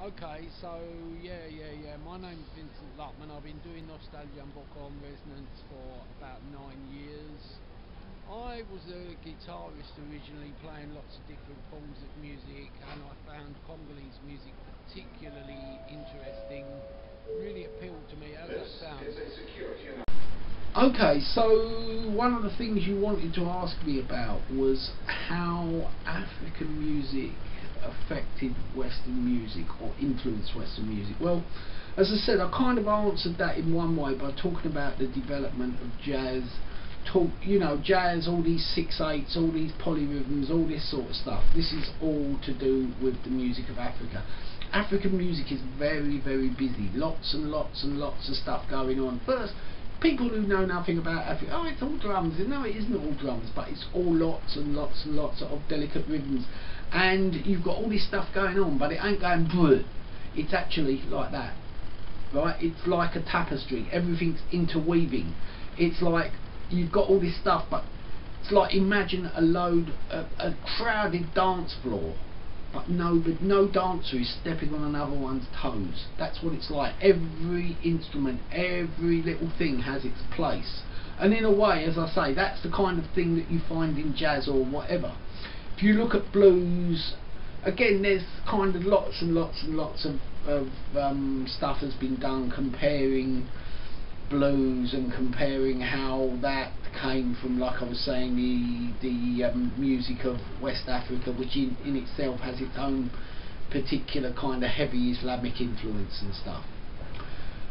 Okay, so yeah. My name's Vincent Luckman. I've been doing Nostalgia and Book on Resonance for about 9 years. I was a guitarist originally, playing lots of different forms of music, and I found Congolese music particularly interesting. Really appealed to me. How's that sound? Okay, so one of the things you wanted to ask me about was how African music affected Western music or influenced Western music. Well, as I said, I kind of answered that in one way by talking about the development of jazz. Jazz, all these 6/8s, all these polyrhythms, all this sort of stuff. This is all to do with the music of Africa. African music is very, very busy. Lots and lots and lots of stuff going on. First, people who know nothing about Africa, oh, it's all drums. No, it isn't all drums, but it's all lots and lots and lots of delicate rhythms. And you've got all this stuff going on, but it ain't going bleh. It's actually like that, right? It's like a tapestry. Everything's interweaving. It's like you've got all this stuff, but it's like, imagine a crowded dance floor, but no dancer is stepping on another one's toes. That's what it's like. Every instrument, every little thing has its place. And in a way, as I say, that's the kind of thing that you find in jazz or whatever. If you look at blues, again, there's kind of lots and lots and lots of stuff has been done comparing blues and comparing how that came from, like I was saying, the music of West Africa, which in itself has its own particular kind of heavy Islamic influence and stuff.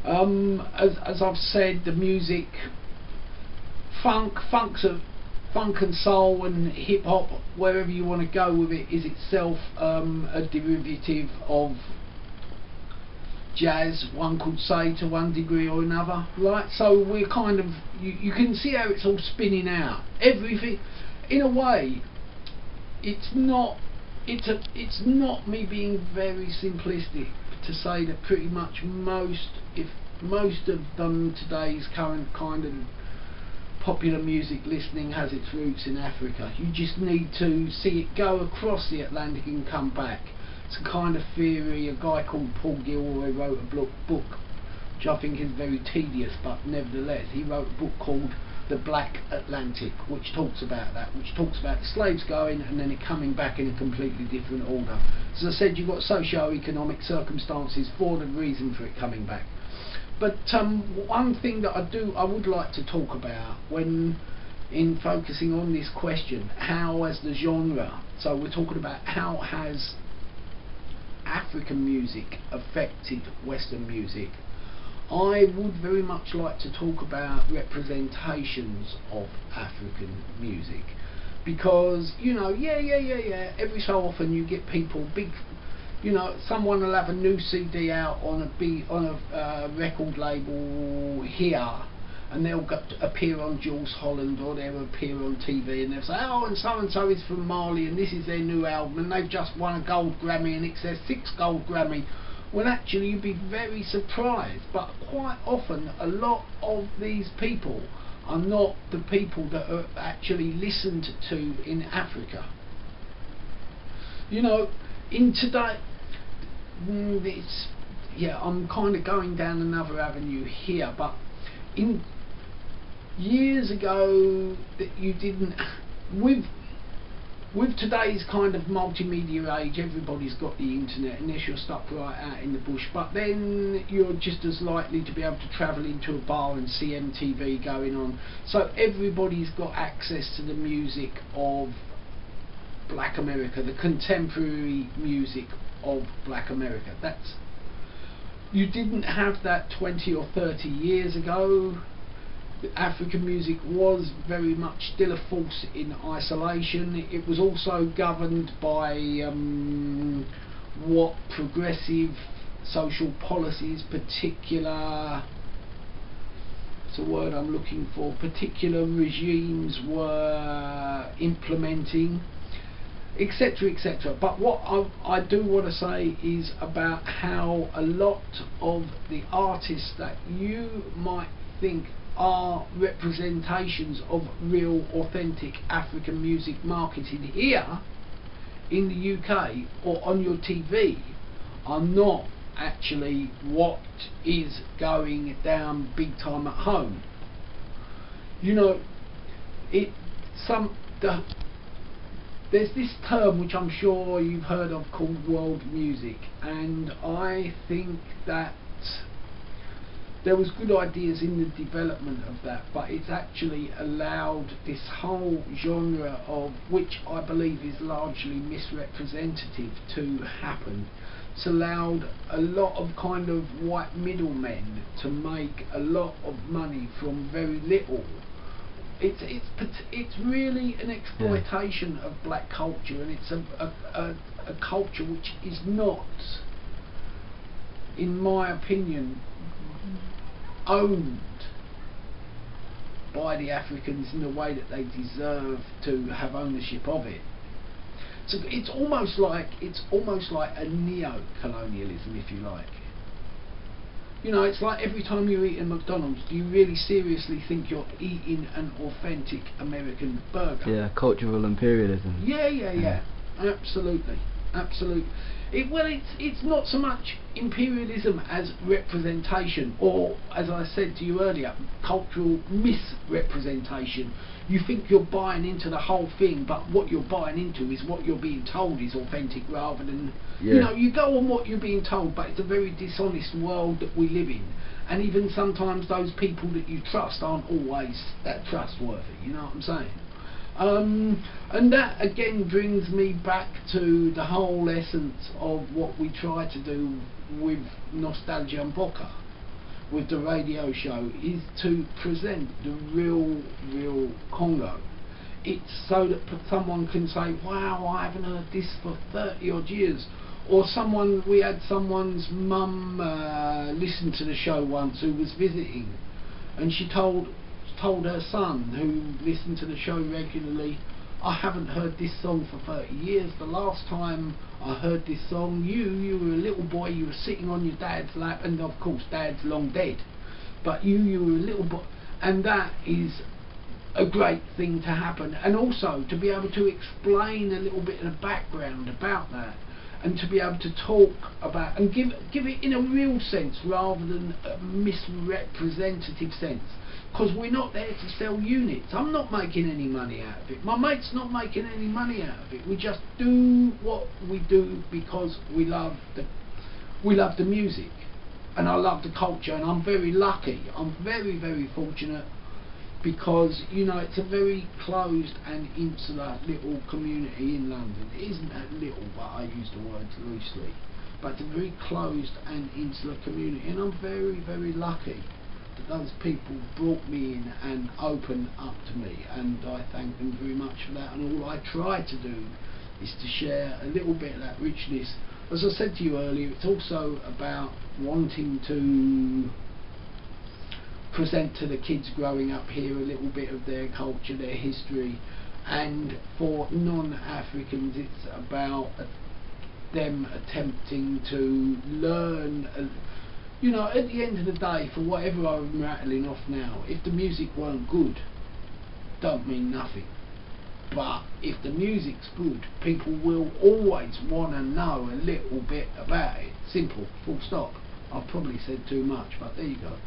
As I've said, the music, funk and soul and hip hop, wherever you want to go with it, is itself a derivative of jazz, one could say, to one degree or another, right? So we're kind of, you can see how it's all spinning out. Everything, in a way, it's not me being very simplistic to say that pretty much most of today's current kind of popular music listening has its roots in Africa. You just need to see it go across the Atlantic and come back. It's a kind of theory. A guy called Paul Gilroy wrote a book which I think is very tedious, but nevertheless he wrote a book called The Black Atlantic, which talks about that, which talks about the slaves going and then it coming back in a completely different order. As I said, you've got socio-economic circumstances for the reason for it coming back. But one thing that I would like to talk about when in focusing on this question, how has the genre, so we're talking about how has African music affected Western music, I would very much like to talk about representations of African music, because every so often you get people someone will have a new CD out on a record label here, and they'll appear on Jules Holland, or they'll appear on TV and they'll say, oh, and so is from Mali and this is their new album and they've just won a gold Grammy and it's their 6th gold Grammy. Well, actually you'd be very surprised, but quite often a lot of these people are not the people that are actually listened to in Africa. In today, I'm kind of going down another avenue here, but in years ago, that you didn't, with today's kind of multimedia age, everybody's got the internet unless you're stuck right out in the bush, but then you're just as likely to be able to travel into a bar and see MTV going on. So everybody's got access to the music of Black America, the contemporary music of Black America. You didn't have that 20 or 30 years ago. African music was very much still a force in isolation. It was also governed by what progressive social policies, particular regimes were implementing, etc, etc. But what I do want to say is about how a lot of the artists that you might think are representations of real authentic African music marketed here in the UK or on your TV are not actually what is going down big time at home. You know, there's this term which I'm sure you've heard of called world music, and I think that there was good ideas in the development of that, but it's actually allowed this whole genre of, which I believe is largely misrepresentative, to happen. It's allowed a lot of kind of white middlemen to make a lot of money from very little. It's really an exploitation of black culture, and it's a culture which is not, in my opinion, owned by the Africans in the way that they deserve to have ownership of it. So it's almost like a neo-colonialism, if you like. You know, it's like every time you eat in McDonald's, do you really seriously think you're eating an authentic American burger? Yeah, cultural imperialism. Yeah. Absolutely. It's not so much imperialism as representation, or, as I said to you earlier, cultural misrepresentation. You think you're buying into the whole thing, but what you're buying into is what you're being told is authentic, rather than, you know, you go on what you're being told, but it's a very dishonest world that we live in. And even sometimes those people that you trust aren't always that trustworthy, you know what I'm saying? And that again brings me back to the whole essence of what we try to do with Nostalgia Mboka, with the radio show, is to present the real Congo. It's so that someone can say, wow, I haven't heard this for 30 odd years. Or we had someone's mum listen to the show once who was visiting, and she told her son, who listened to the show regularly, I haven't heard this song for 30 years. The last time I heard this song, you were a little boy, you were sitting on your dad's lap, and of course dad's long dead, but you were a little boy. And that is a great thing to happen, and also to be able to explain a little bit of the background about that, and to be able to talk about and give it in a real sense rather than a misrepresentative sense. Because we're not there to sell units. I'm not making any money out of it. My mate's not making any money out of it. We just do what we do because we love the music, and I love the culture, and I'm very lucky. I'm very fortunate, because, you know, it's a very closed and insular little community in London. It isn't that little, but I use the words loosely. But it's a very closed and insular community, and I'm very lucky that those people brought me in and opened up to me, and I thank them very much for that. And all I try to do is to share a little bit of that richness. As I said to you earlier, it's also about wanting to present to the kids growing up here a little bit of their culture, their history, and for non-Africans it's about them attempting to learn. You know, at the end of the day, for whatever I'm rattling off now, if the music weren't good, don't mean nothing. But if the music's good, people will always want to know a little bit about it. Simple, full stop. I've probably said too much, but there you go.